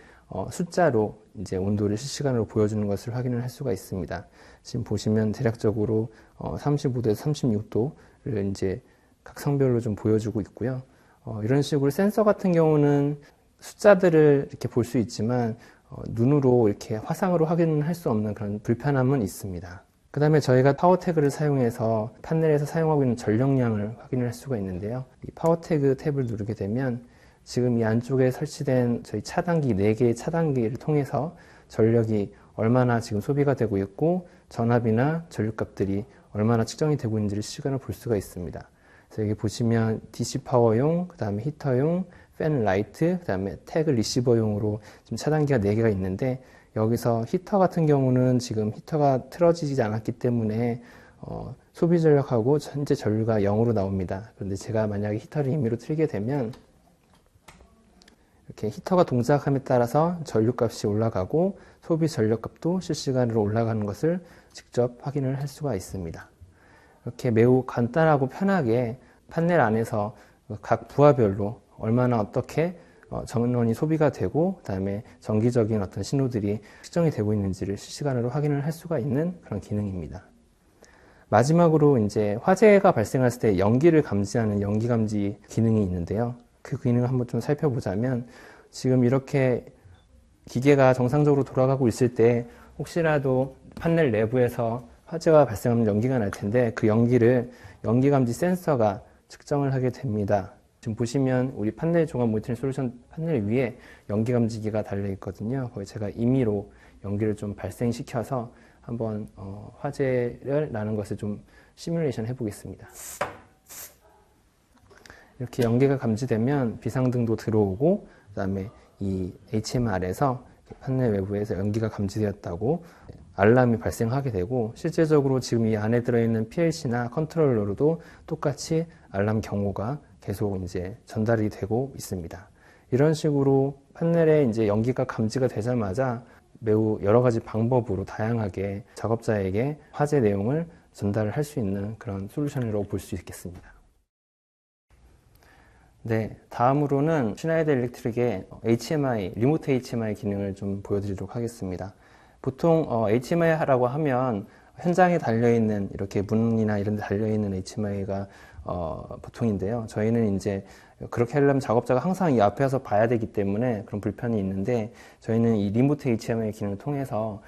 숫자로 이제 온도를 실시간으로 보여주는 것을 확인을 할 수가 있습니다. 지금 보시면 대략적으로 35도에서 36도를 이제 각 성별로 좀 보여주고 있고요. 이런 식으로 센서 같은 경우는 숫자들을 이렇게 볼 수 있지만 눈으로 이렇게 화상으로 확인을 할 수 없는 그런 불편함은 있습니다. 그 다음에 저희가 파워태그를 사용해서 판넬에서 사용하고 있는 전력량을 확인을 할 수가 있는데요. 이 파워태그 탭을 누르게 되면 지금 이 안쪽에 설치된 저희 차단기 4개의 차단기를 통해서 전력이 얼마나 지금 소비가 되고 있고 전압이나 전류값들이 얼마나 측정이 되고 있는지를 실시간으로 볼 수가 있습니다. 그래서 여기 보시면 DC 파워용, 그 다음에 히터용, 팬 라이트, 그 다음에 태그 리시버용으로 지금 차단기가 4개가 있는데 여기서 히터 같은 경우는 지금 히터가 틀어지지 않았기 때문에 소비 전력하고 현재 전류가 0으로 나옵니다. 그런데 제가 만약에 히터를 임의로 틀게 되면 이렇게 히터가 동작함에 따라서 전류값이 올라가고 소비 전력값도 실시간으로 올라가는 것을 직접 확인을 할 수가 있습니다. 이렇게 매우 간단하고 편하게 판넬 안에서 각 부하별로 얼마나 어떻게 전원이 소비가 되고 그다음에 정기적인 어떤 신호들이 측정이 되고 있는지를 실시간으로 확인을 할 수가 있는 그런 기능입니다. 마지막으로 이제 화재가 발생했을 때 연기를 감지하는 연기 감지 기능이 있는데요. 그 기능을 한번 좀 살펴보자면 지금 이렇게 기계가 정상적으로 돌아가고 있을 때 혹시라도 판넬 내부에서 화재가 발생하면 연기가 날 텐데 그 연기를 연기 감지 센서가 측정을 하게 됩니다. 지금 보시면 우리 판넬 종합 모니터링 솔루션 판넬 위에 연기 감지기가 달려 있거든요. 거기 제가 임의로 연기를 좀 발생시켜서 한번 화재를 나는 것을 좀 시뮬레이션 해 보겠습니다. 이렇게 연기가 감지되면 비상등도 들어오고 그 다음에 이 HMR에서 판넬 외부에서 연기가 감지되었다고 알람이 발생하게 되고 실제적으로 지금 이 안에 들어있는 PLC나 컨트롤러로도 똑같이 알람 경고가 계속 이제 전달이 되고 있습니다. 이런 식으로 판넬에 이제 연기가 감지가 되자마자 매우 여러 가지 방법으로 다양하게 작업자에게 화재 내용을 전달을 할 수 있는 그런 솔루션이라고 볼 수 있겠습니다. 네, 다음으로는 슈나이더 일렉트릭의 HMI, 리모트 HMI 기능을 좀 보여드리도록 하겠습니다. 보통 HMI라고 하면 현장에 달려있는 이렇게 문이나 이런 데 달려있는 HMI가 보통인데요. 저희는 이제 그렇게 하려면 작업자가 항상 이 앞에서 봐야 되기 때문에 그런 불편이 있는데 저희는 이 리모트 HMI 기능을 통해서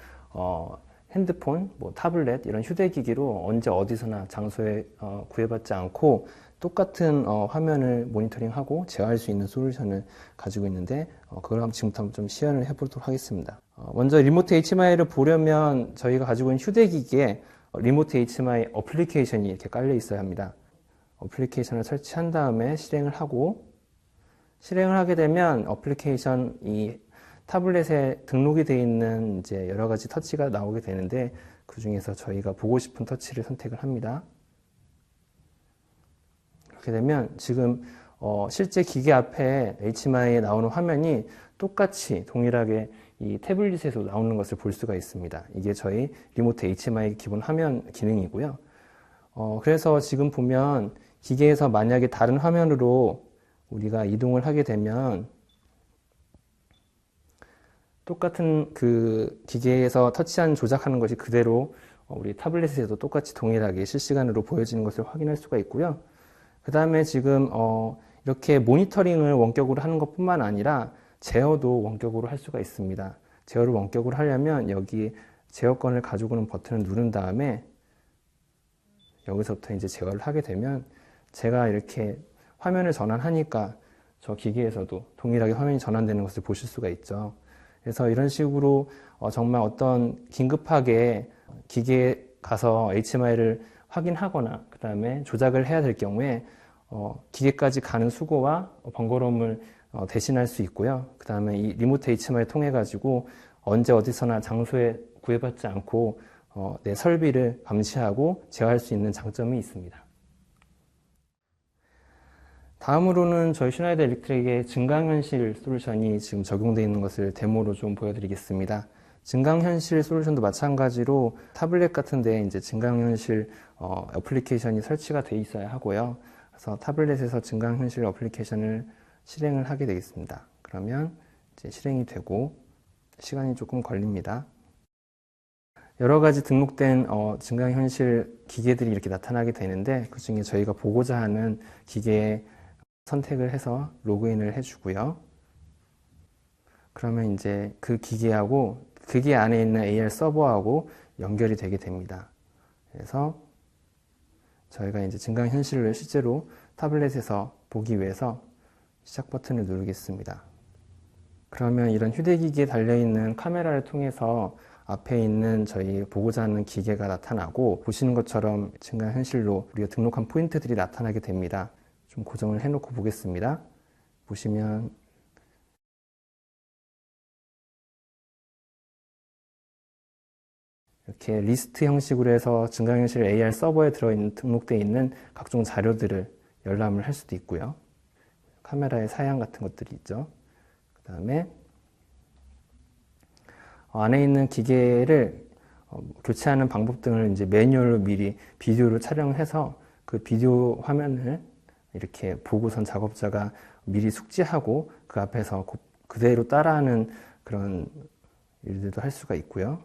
핸드폰, 뭐 타블렛 이런 휴대기기로 언제 어디서나 장소에 구애받지 않고 똑같은 화면을 모니터링하고 제어할 수 있는 솔루션을 가지고 있는데 그걸 지금부터 한번 좀 시연을 해보도록 하겠습니다. 먼저 리모트 HMI를 보려면 저희가 가지고 있는 휴대기기에 리모트 HMI 어플리케이션이 이렇게 깔려 있어야 합니다. 어플리케이션을 설치한 다음에 실행을 하게 되면 어플리케이션 이 타블렛에 등록이 되어 있는 이제 여러 가지 터치가 나오게 되는데 그 중에서 저희가 보고 싶은 터치를 선택을 합니다. 그렇게 되면 지금 실제 기계 앞에 HMI에 나오는 화면이 똑같이 동일하게 이 태블릿에서 나오는 것을 볼 수가 있습니다. 이게 저희 리모트 HMI 기본 화면 기능이고요. 그래서 지금 보면 기계에서 만약에 다른 화면으로 우리가 이동을 하게 되면 똑같은 그 기계에서 터치한 조작하는 것이 그대로 우리 타블렛에서도 똑같이 동일하게 실시간으로 보여지는 것을 확인할 수가 있고요. 그 다음에 지금 이렇게 모니터링을 원격으로 하는 것뿐만 아니라 제어도 원격으로 할 수가 있습니다. 제어를 원격으로 하려면 여기 제어권을 가지고 오는 버튼을 누른 다음에 여기서부터 이제 제어를 하게 되면 제가 이렇게 화면을 전환하니까 저 기계에서도 동일하게 화면이 전환되는 것을 보실 수가 있죠. 그래서 이런 식으로 정말 어떤 긴급하게 기계에 가서 HMI를 확인하거나 그 다음에 조작을 해야 될 경우에 기계까지 가는 수고와 번거로움을 대신할 수 있고요. 그 다음에 이 리모트 HMI를 통해 가지고 언제 어디서나 장소에 구애받지 않고 내 설비를 감시하고 제어할 수 있는 장점이 있습니다. 다음으로는 저희 슈나이더 일렉트릭의 증강현실 솔루션이 지금 적용되어 있는 것을 데모로 좀 보여드리겠습니다. 증강현실 솔루션도 마찬가지로 타블렛 같은 데 이제 증강현실 어플리케이션이 설치가 되어 있어야 하고요. 그래서 타블렛에서 증강현실 어플리케이션을 실행을 하게 되겠습니다. 그러면 이제 실행이 되고 시간이 조금 걸립니다. 여러 가지 등록된 증강현실 기계들이 이렇게 나타나게 되는데 그 중에 저희가 보고자 하는 기계에 선택을 해서 로그인을 해주고요. 그러면 이제 그 기계하고 기계 안에 있는 AR 서버하고 연결이 되게 됩니다. 그래서 저희가 이제 증강현실을 실제로 타블렛에서 보기 위해서 시작 버튼을 누르겠습니다. 그러면 이런 휴대기기에 달려있는 카메라를 통해서 앞에 있는 저희 보고자 하는 기계가 나타나고 보시는 것처럼 증강현실로 우리가 등록한 포인트들이 나타나게 됩니다. 좀 고정을 해놓고 보겠습니다. 보시면 이렇게 리스트 형식으로 해서 증강현실 AR 서버에 들어있는 등록되어 있는 각종 자료들을 열람을 할 수도 있고요. 카메라의 사양 같은 것들이 있죠. 그 다음에 안에 있는 기계를 교체하는 방법 등을 이제 매뉴얼로 미리 비디오로 촬영해서 그 비디오 화면을 이렇게 보고선 작업자가 미리 숙지하고 그 앞에서 그대로 따라하는 그런 일들도 할 수가 있고요.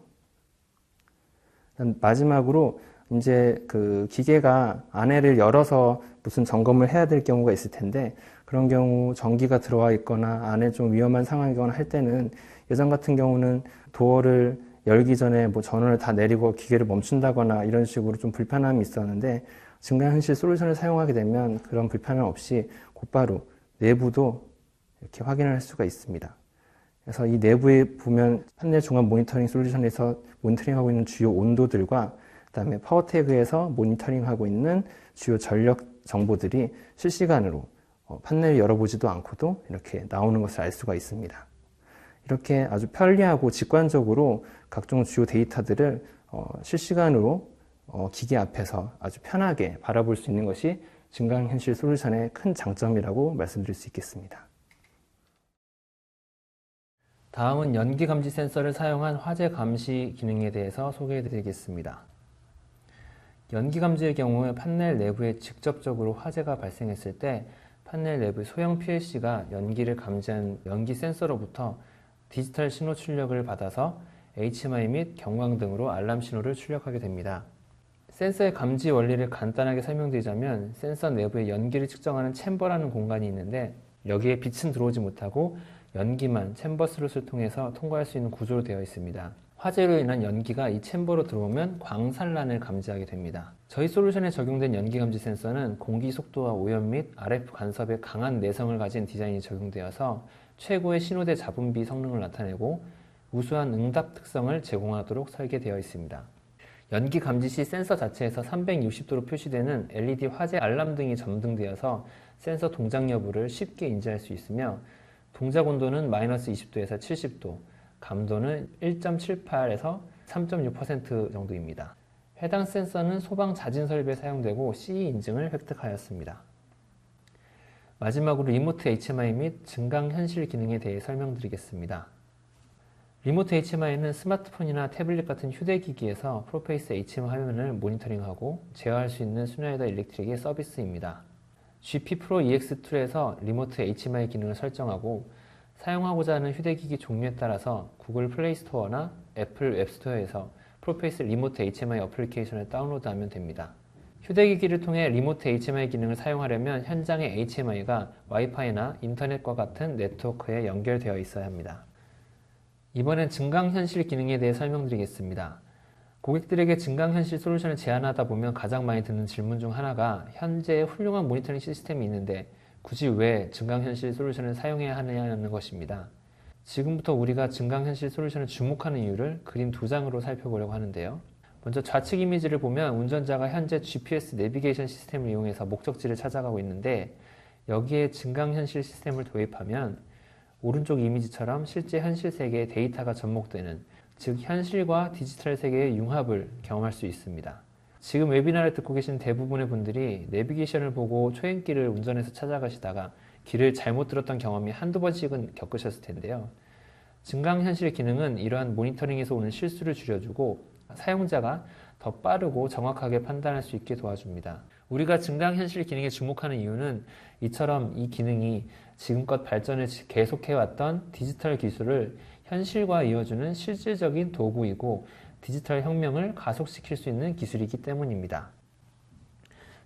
마지막으로 이제 그 기계가 안에를 열어서 무슨 점검을 해야 될 경우가 있을 텐데 그런 경우 전기가 들어와 있거나 안에 좀 위험한 상황이거나 할 때는 예전 같은 경우는 도어를 열기 전에 뭐 전원을 다 내리고 기계를 멈춘다거나 이런 식으로 좀 불편함이 있었는데 증강현실 솔루션을 사용하게 되면 그런 불편함 없이 곧바로 내부도 이렇게 확인을 할 수가 있습니다. 그래서 이 내부에 보면 판넬 종합 모니터링 솔루션에서 모니터링하고 있는 주요 온도들과 그다음에 파워태그에서 모니터링하고 있는 주요 전력 정보들이 실시간으로 판넬을 열어보지도 않고도 이렇게 나오는 것을 알 수가 있습니다. 이렇게 아주 편리하고 직관적으로 각종 주요 데이터들을 실시간으로 기계 앞에서 아주 편하게 바라볼 수 있는 것이 증강현실 솔루션의 큰 장점이라고 말씀드릴 수 있겠습니다. 다음은 연기 감지 센서를 사용한 화재 감시 기능에 대해서 소개해 드리겠습니다. 연기 감지의 경우에 판넬 내부에 직접적으로 화재가 발생했을 때 판넬 내부의 소형 PLC가 연기를 감지한 연기 센서로부터 디지털 신호 출력을 받아서 HMI 및 경광 등으로 알람 신호를 출력하게 됩니다. 센서의 감지 원리를 간단하게 설명드리자면 센서 내부에 연기를 측정하는 챔버라는 공간이 있는데 여기에 빛은 들어오지 못하고 연기만 챔버 슬롯을 통해서 통과할 수 있는 구조로 되어 있습니다. 화재로 인한 연기가 이 챔버로 들어오면 광산란을 감지하게 됩니다. 저희 솔루션에 적용된 연기 감지 센서는 공기 속도와 오염 및 RF 간섭에 강한 내성을 가진 디자인이 적용되어서 최고의 신호대 잡음비 성능을 나타내고 우수한 응답 특성을 제공하도록 설계되어 있습니다. 연기 감지 시 센서 자체에서 360도로 표시되는 LED 화재 알람 등이 점등되어서 센서 동작 여부를 쉽게 인지할 수 있으며 동작 온도는 마이너스 20도에서 70도, 감도는 1.78에서 3.6% 정도입니다. 해당 센서는 소방 자진 설비에 사용되고 CE 인증을 획득하였습니다. 마지막으로 리모트 HMI 및 증강현실 기능에 대해 설명드리겠습니다. 리모트 HMI는 스마트폰이나 태블릿 같은 휴대기기에서 프로페이스 HMI 화면을 모니터링하고 제어할 수 있는 슈나이더 일렉트릭의 서비스입니다. GP Pro EX2에서 리모트 HMI 기능을 설정하고 사용하고자 하는 휴대기기 종류에 따라서 구글 플레이 스토어나 애플 앱스토어에서 프로페이스 리모트 HMI 어플리케이션을 다운로드하면 됩니다. 휴대기기를 통해 리모트 HMI 기능을 사용하려면 현장의 HMI가 와이파이나 인터넷과 같은 네트워크에 연결되어 있어야 합니다. 이번엔 증강현실 기능에 대해 설명드리겠습니다. 고객들에게 증강현실 솔루션을 제안하다 보면 가장 많이 듣는 질문 중 하나가 현재 훌륭한 모니터링 시스템이 있는데 굳이 왜 증강현실 솔루션을 사용해야 하느냐는 것입니다. 지금부터 우리가 증강현실 솔루션을 주목하는 이유를 그림 2장으로 살펴보려고 하는데요. 먼저 좌측 이미지를 보면 운전자가 현재 GPS 내비게이션 시스템을 이용해서 목적지를 찾아가고 있는데 여기에 증강현실 시스템을 도입하면 오른쪽 이미지처럼 실제 현실 세계의 데이터가 접목되는, 즉 현실과 디지털 세계의 융합을 경험할 수 있습니다. 지금 웨비나를 듣고 계신 대부분의 분들이 내비게이션을 보고 초행길을 운전해서 찾아가시다가 길을 잘못 들었던 경험이 한두 번씩은 겪으셨을 텐데요. 증강현실 기능은 이러한 모니터링에서 오는 실수를 줄여주고 사용자가 더 빠르고 정확하게 판단할 수 있게 도와줍니다. 우리가 증강현실 기능에 주목하는 이유는 이처럼 이 기능이 지금껏 발전을 계속해왔던 디지털 기술을 현실과 이어주는 실질적인 도구이고 디지털 혁명을 가속시킬 수 있는 기술이기 때문입니다.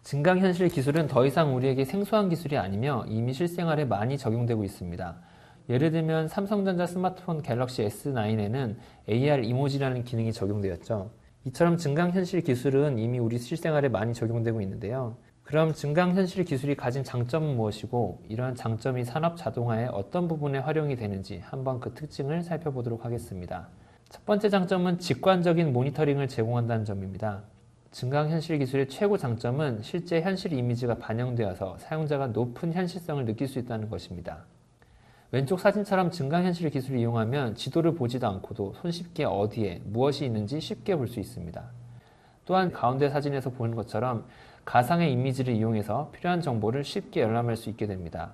증강현실 기술은 더 이상 우리에게 생소한 기술이 아니며 이미 실생활에 많이 적용되고 있습니다. 예를 들면 삼성전자 스마트폰 갤럭시 S9에는 AR 이모지라는 기능이 적용되었죠. 이처럼 증강현실 기술은 이미 우리 실생활에 많이 적용되고 있는데요. 그럼 증강현실 기술이 가진 장점은 무엇이고 이러한 장점이 산업 자동화의 어떤 부분에 활용이 되는지 한번 그 특징을 살펴보도록 하겠습니다. 첫 번째 장점은 직관적인 모니터링을 제공한다는 점입니다. 증강현실 기술의 최고 장점은 실제 현실 이미지가 반영되어서 사용자가 높은 현실성을 느낄 수 있다는 것입니다. 왼쪽 사진처럼 증강현실 기술을 이용하면 지도를 보지도 않고도 손쉽게 어디에 무엇이 있는지 쉽게 볼 수 있습니다. 또한 가운데 사진에서 보는 것처럼 가상의 이미지를 이용해서 필요한 정보를 쉽게 열람할 수 있게 됩니다.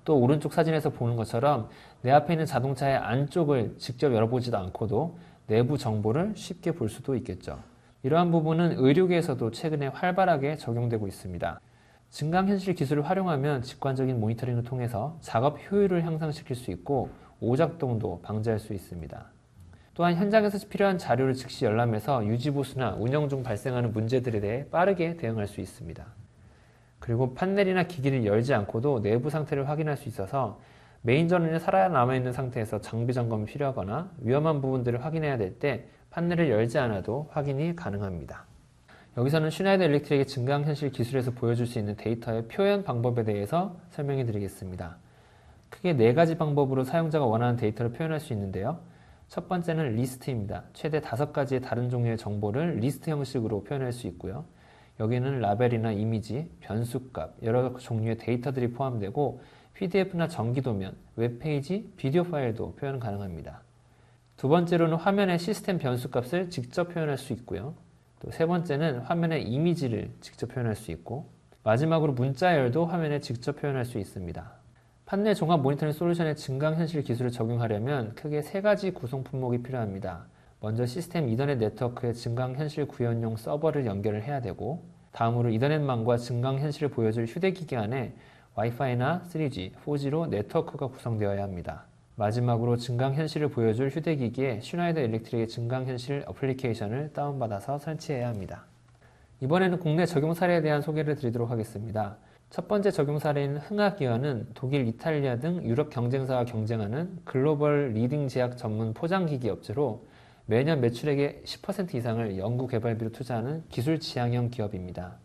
또 오른쪽 사진에서 보는 것처럼 내 앞에 있는 자동차의 안쪽을 직접 열어보지도 않고도 내부 정보를 쉽게 볼 수도 있겠죠. 이러한 부분은 의료계에서도 최근에 활발하게 적용되고 있습니다. 증강현실 기술을 활용하면 직관적인 모니터링을 통해서 작업 효율을 향상시킬 수 있고 오작동도 방지할 수 있습니다. 또한 현장에서 필요한 자료를 즉시 열람해서 유지보수나 운영 중 발생하는 문제들에 대해 빠르게 대응할 수 있습니다. 그리고 판넬이나 기기를 열지 않고도 내부 상태를 확인할 수 있어서 메인 전원이 살아남아있는 상태에서 장비 점검이 필요하거나 위험한 부분들을 확인해야 될 때 판넬을 열지 않아도 확인이 가능합니다. 여기서는 슈나이더 일렉트릭의 증강현실 기술에서 보여줄 수 있는 데이터의 표현 방법에 대해서 설명해 드리겠습니다. 크게 4가지 방법으로 사용자가 원하는 데이터를 표현할 수 있는데요. 첫 번째는 리스트입니다. 최대 5가지의 다른 종류의 정보를 리스트 형식으로 표현할 수 있고요. 여기에는 라벨이나 이미지, 변수값, 여러 종류의 데이터들이 포함되고 PDF나 전기도면, 웹페이지, 비디오 파일도 표현 가능합니다. 두 번째로는 화면의 시스템 변수값을 직접 표현할 수 있고요. 또 세 번째는 화면의 이미지를 직접 표현할 수 있고 마지막으로 문자열도 화면에 직접 표현할 수 있습니다. 판넬 종합 모니터링 솔루션의 증강현실 기술을 적용하려면 크게 3가지 구성 품목이 필요합니다. 먼저 시스템 이더넷 네트워크에 증강현실 구현용 서버를 연결을 해야 되고 다음으로 이더넷망과 증강현실을 보여줄 휴대기기 안에 와이파이나 3G, 4G로 네트워크가 구성되어야 합니다. 마지막으로 증강현실을 보여줄 휴대기기에 슈나이더 일렉트릭의 증강현실 어플리케이션을 다운받아서 설치해야 합니다. 이번에는 국내 적용 사례에 대한 소개를 드리도록 하겠습니다. 첫 번째 적용 사례인 흥하기어는 독일, 이탈리아 등 유럽 경쟁사와 경쟁하는 글로벌 리딩 제약 전문 포장기기 업체로 매년 매출액의 10% 이상을 연구 개발비로 투자하는 기술 지향형 기업입니다.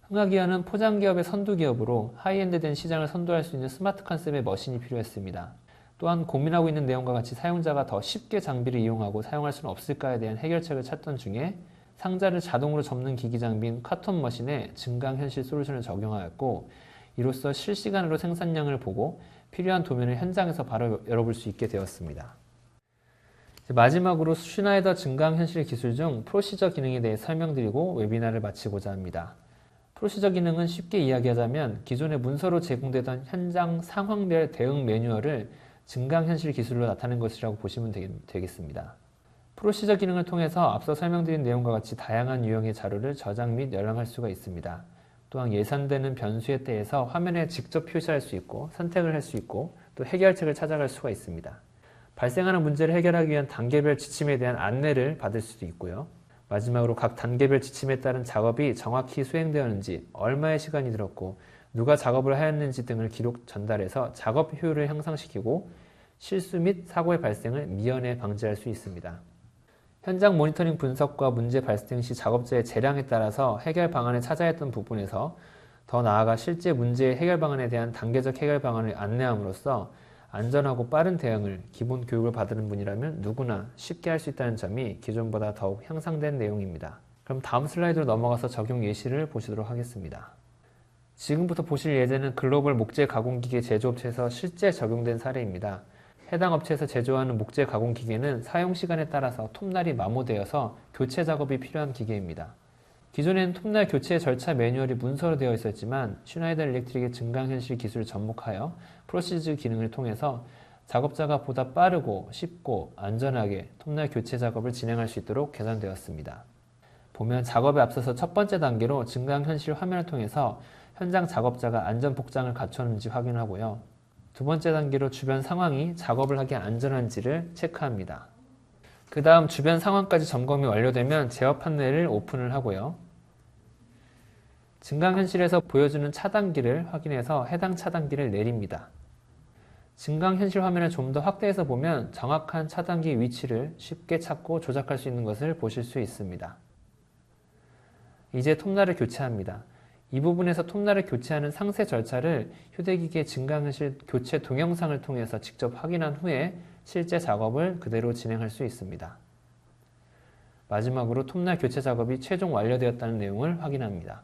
흥하기어는 포장기업의 선두기업으로 하이엔드된 시장을 선도할 수 있는 스마트 컨셉의 머신이 필요했습니다. 또한 고민하고 있는 내용과 같이 사용자가 더 쉽게 장비를 이용하고 사용할 수는 없을까에 대한 해결책을 찾던 중에 상자를 자동으로 접는 기기 장비인 카톤 머신에 증강현실 솔루션을 적용하였고 이로써 실시간으로 생산량을 보고 필요한 도면을 현장에서 바로 열어볼 수 있게 되었습니다. 마지막으로 슈나이더 증강현실 기술 중 프로시저 기능에 대해 설명드리고 웨비나를 마치고자 합니다. 프로시저 기능은 쉽게 이야기하자면 기존의 문서로 제공되던 현장 상황별 대응 매뉴얼을 증강현실 기술로 나타낸 것이라고 보시면 되겠습니다. 프로시저 기능을 통해서 앞서 설명드린 내용과 같이 다양한 유형의 자료를 저장 및 열람할 수가 있습니다. 또한 예상되는 변수에 대해서 화면에 직접 표시할 수 있고 선택을 할 수 있고 또 해결책을 찾아갈 수가 있습니다. 발생하는 문제를 해결하기 위한 단계별 지침에 대한 안내를 받을 수도 있고요. 마지막으로 각 단계별 지침에 따른 작업이 정확히 수행되었는지, 얼마의 시간이 들었고 누가 작업을 하였는지 등을 기록 전달해서 작업 효율을 향상시키고 실수 및 사고의 발생을 미연에 방지할 수 있습니다. 현장 모니터링 분석과 문제 발생 시 작업자의 재량에 따라서 해결 방안을 찾아야 했던 부분에서 더 나아가 실제 문제의 해결 방안에 대한 단계적 해결 방안을 안내함으로써 안전하고 빠른 대응을 기본 교육을 받은 분이라면 누구나 쉽게 할 수 있다는 점이 기존보다 더욱 향상된 내용입니다. 그럼 다음 슬라이드로 넘어가서 적용 예시를 보시도록 하겠습니다. 지금부터 보실 예제는 글로벌 목재 가공기계 제조업체에서 실제 적용된 사례입니다. 해당 업체에서 제조하는 목재 가공기계는 사용시간에 따라서 톱날이 마모되어서 교체 작업이 필요한 기계입니다. 기존에는 톱날 교체 절차 매뉴얼이 문서로 되어 있었지만 슈나이더 일렉트릭의 증강현실 기술을 접목하여 프로시즈 기능을 통해서 작업자가 보다 빠르고 쉽고 안전하게 톱날 교체 작업을 진행할 수 있도록 개선되었습니다. 보면 작업에 앞서서 첫 번째 단계로 증강현실 화면을 통해서 현장 작업자가 안전복장을 갖췄는지 확인하고요. 두 번째 단계로 주변 상황이 작업을 하기 안전한지를 체크합니다. 그 다음 주변 상황까지 점검이 완료되면 제어 판넬을 오픈을 하고요. 증강현실에서 보여주는 차단기를 확인해서 해당 차단기를 내립니다. 증강현실 화면을 좀 더 확대해서 보면 정확한 차단기 위치를 쉽게 찾고 조작할 수 있는 것을 보실 수 있습니다. 이제 톱날을 교체합니다. 이 부분에서 톱날을 교체하는 상세 절차를 휴대기기의 증강현실 교체 동영상을 통해서 직접 확인한 후에 실제 작업을 그대로 진행할 수 있습니다. 마지막으로 톱날 교체 작업이 최종 완료되었다는 내용을 확인합니다.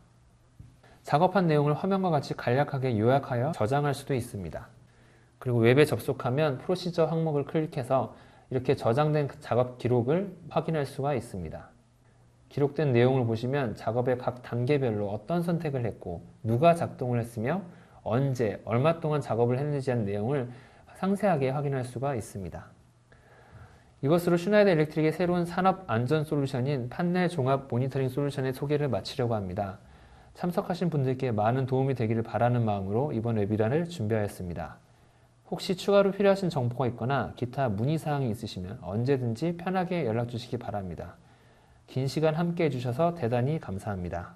작업한 내용을 화면과 같이 간략하게 요약하여 저장할 수도 있습니다. 그리고 웹에 접속하면 프로시저 항목을 클릭해서 이렇게 저장된 작업 기록을 확인할 수가 있습니다. 기록된 내용을 보시면 작업의 각 단계별로 어떤 선택을 했고 누가 작동을 했으며 언제, 얼마 동안 작업을 했는지 하는 내용을 상세하게 확인할 수가 있습니다. 이것으로 슈나이더 일렉트릭의 새로운 산업 안전 솔루션인 판넬 종합 모니터링 솔루션의 소개를 마치려고 합니다. 참석하신 분들께 많은 도움이 되기를 바라는 마음으로 이번 웨비나를 준비하였습니다. 혹시 추가로 필요하신 정보가 있거나 기타 문의사항이 있으시면 언제든지 편하게 연락 주시기 바랍니다. 긴 시간 함께 해주셔서 대단히 감사합니다.